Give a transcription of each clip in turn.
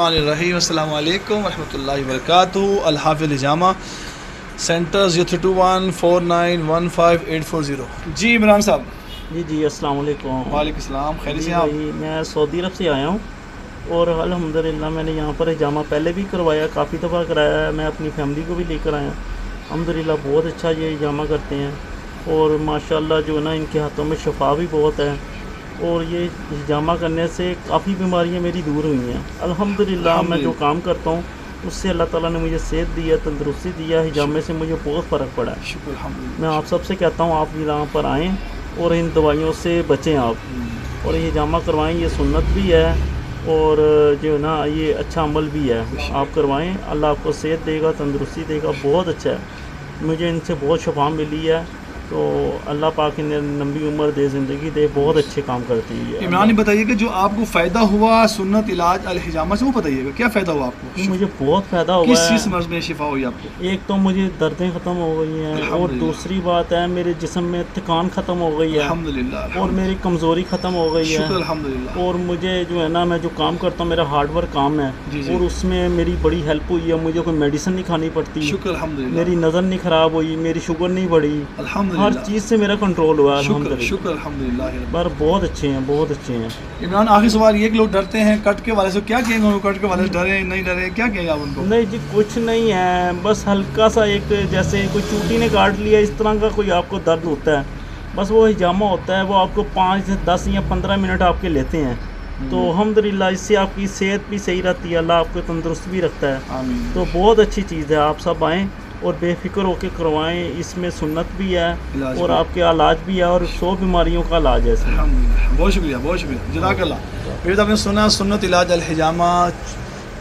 الرحیم السلام علیکم ورحمۃ اللہ وبرکاتہ۔ الحافظ الحجامہ سینٹر 0324915840۔ جی عمران صاحب۔ جی السلام علیکم۔ وعلیکم السلام، خیریت سے ہیں آپ؟ میں سعودی عرب سے آیا ہوں اور الحمدللہ میں نے یہاں پر حجامہ پہلے بھی کروایا، کافی دفعہ کرایا ہے، میں اپنی فیملی کو بھی لے کر آیا۔ الحمدللہ بہت اچھا یہ حجامہ کرتے ہیں اور ماشاءاللہ جو ہے نا ان کے ہاتھوں میں شفا بھی بہت ہے، اور یہ حجامہ کرنے سے کافی بیماریاں میری دور ہوئی ہیں الحمدللہ۔ میں جو کام کرتا ہوں اس سے اللہ تعالیٰ نے مجھے صحت دی ہے، تندرستی دی ہے، حجامے سے مجھے بہت فرق پڑا ہے۔ شکر الحمدللہ۔ میں آپ سب سے کہتا ہوں آپ یہاں پر آئیں اور ان دوائیوں سے بچیں آپ، اور یہ حجامہ کروائیں، یہ سنت بھی ہے اور جو ہے نا یہ اچھا عمل بھی ہے، آپ کروائیں، اللہ آپ کو صحت دے گا، تندرستی دے گا، بہت اچھا ہے۔ مجھے ان سے بہت شفا ملی ہے، تو اللہ پاک انہیں لمبی عمر دے، زندگی دے، بہت اچھے کام کرتی ہے۔ عمران بتائیے کہ جو آپ کو فائدہ ہوا سنت علاج الحجامہ سے، وہ بتائیے گا کیا فائدہ ہوا آپ کو؟ مجھے بہت فائدہ ہوا کس ہے۔ چیز مرض میں شفا ہوئی آپ کو؟ ایک تو مجھے دردیں ختم ہو گئی ہیں، اور دوسری بات ہے میرے جسم میں تھکان ختم ہو گئی ہے، الحمدللہ، اور میری کمزوری ختم ہو گئی ہے، شکر الحمدللہ۔ اور مجھے جو ہے نا میں جو کام کرتا ہوں میرا ہارڈ ورک کام ہے، اور اس میں میری بڑی ہیلپ ہوئی ہے، مجھے کوئی میڈیسن نہیں کھانی پڑتی، شکر الحمدللہ۔ میری نظر نہیں خراب ہوئی، میری شوگر نہیں بڑھی، الحمدللہ، ہر چیز سے میرا کنٹرول ہوا الحمدللہ۔ شکر الحمدللہ۔ پر بہت اچھے ہیں، بہت اچھے ہیں۔ عمران آخری سوال یہ کہ لوگ ڈرتے ہیں کٹ کے والے سے، کیا کہیں گے؟ کٹ کے والے سے ڈرے نہیں ڈرے، کیا کہیں گے آپ ان کو؟ نہیں جی کچھ نہیں ہے، بس ہلکا سا ایک جیسے کوئی چوٹی نے کاٹ لیا اس طرح کا کوئی آپ کو درد ہوتا ہے، بس وہ حجامہ ہوتا ہے، وہ آپ کو 5 سے 10 یا 15 منٹ آپ کے لیتے ہیں، تو الحمدللہ اس سے آپ کی صحت بھی صحیح رہتی ہے، اللہ آپ کو تندرست بھی رکھتا ہے، تو بہت اچھی چیز ہے۔ آپ سب آئیں اور بے فکر ہو کے کروائیں، اس میں سنت بھی ہے اور آپ کے علاج بھی ہے، اور 100 بیماریوں کا علاج ہے اس میں۔ بہت شکریہ، بہت شکریہ، جزاک اللہ۔ پھر آپ نے سنا سنت علاج الحجامہ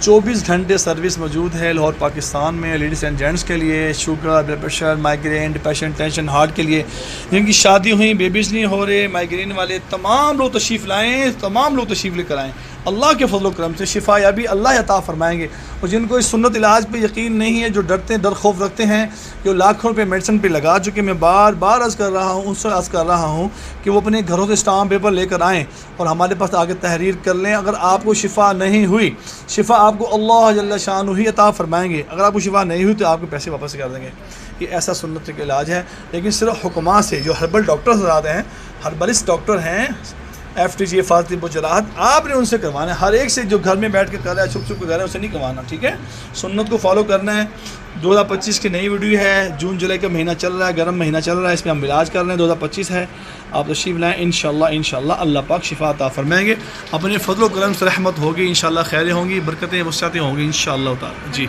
24 گھنٹے سروس موجود ہے لاہور پاکستان میں، لیڈیز اینڈ جینٹس کے لیے، sugar, blood pressure, migraine, depression, tension, heart کے لیے، جن کی شادی ہوئی، بیبیز نہیں ہو رہے، مائیگرین والے، تمام لوگ تشریف لائیں، تمام لوگ تشریف لے کر آئیں، اللہ کے فضل و کرم سے شفا یابی اللہ عطا فرمائیں گے۔ اور جن کو اس سنت علاج پہ یقین نہیں ہے، جو ڈرتے ہیں، ڈر خوف رکھتے ہیں، جو لاکھوں روپے میڈیسن پہ لگا چکے، میں بار بار عرض کر رہا ہوں، ان سے عرض کر رہا ہوں کہ وہ اپنے گھروں سے اسٹامپ پیپر لے کر آئیں اور ہمارے پاس آگے تحریر کر لیں۔ اگر آپ کو شفا نہیں ہوئی، شفا آپ کو اللہ جل شانہ ہی عطا فرمائیں گے، اگر آپ کو شفا نہیں ہوئی تو آپ کے پیسے واپس کر دیں گے۔ یہ ایسا سنت کا علاج ہے، لیکن صرف حکماں سے، جو ہربل ڈاکٹرز آتے ہیں، ہربلسٹ ڈاکٹر ہیں، FTG فارسی بجرات، آپ نے ان سے کروانا ہے، ہر ایک سے جو گھر میں بیٹھ کے کر رہا ہے، چھپ چھپ کے کر رہا ہے، اسے نہیں کروانا، ٹھیک ہے؟ سنت کو فالو کرنا ہے۔ 2025 کی نئی ویڈیو ہے، جون جولائی کا مہینہ چل رہا ہے، گرم مہینہ چل رہا ہے، اس میں ہم علاج کر رہے ہیں، 2025 ہے، آپ تشریف لائیں، انشاءاللہ اللہ پاک شفا عطا فرمائیں گے، اپنے فضل و کرم سے رحمت ہوگی، انشاءاللہ خیریں ہوں گی، برکتیں وسعتیں ہوں گی انشاءاللہ تعالی۔ جی